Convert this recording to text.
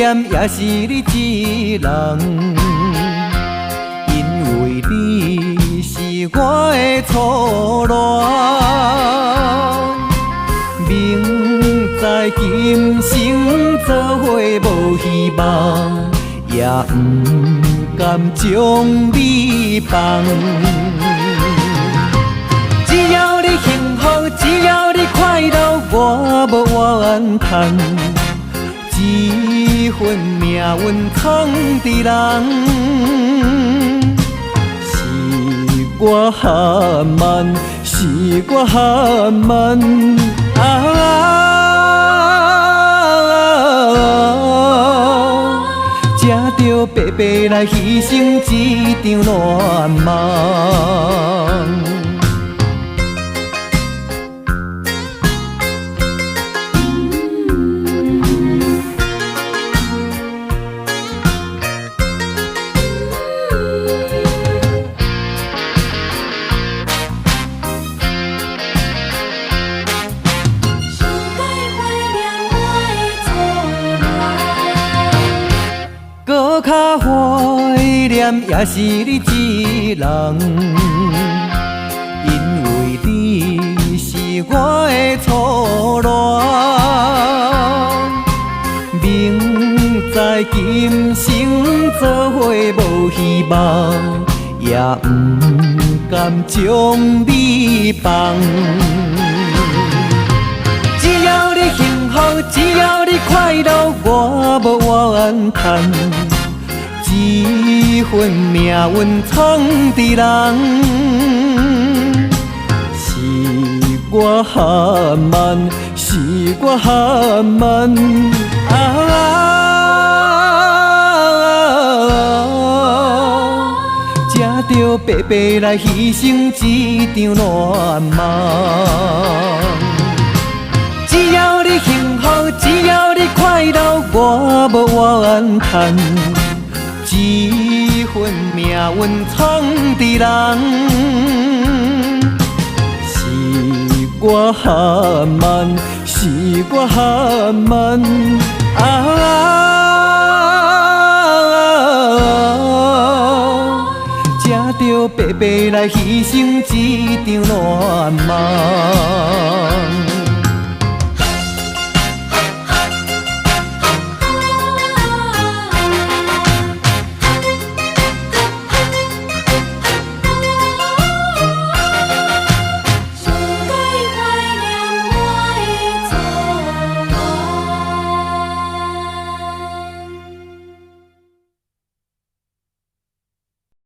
念也是你一人，因为你是我的初恋。明知今生做伙无希望，也不甘将你放。只要你幸福，只要你快乐，我无怨叹。这份命运藏伫人，是我含慢，是我含慢才着白白来牺牲一场乱梦。搁较怀念也是你一人，因为你是我的初恋。明知今生做伙无希望，也不甘将你放。只要你幸福，只要你快乐，我无怨叹。这份命运藏伫人，是我含慢，是我含慢才着白白来牺牲一场乱梦。只要你幸福，只要你快乐，我无怨叹。这份命运藏伫人，是我含慢，是我含慢才着白白来牺牲一场乱梦。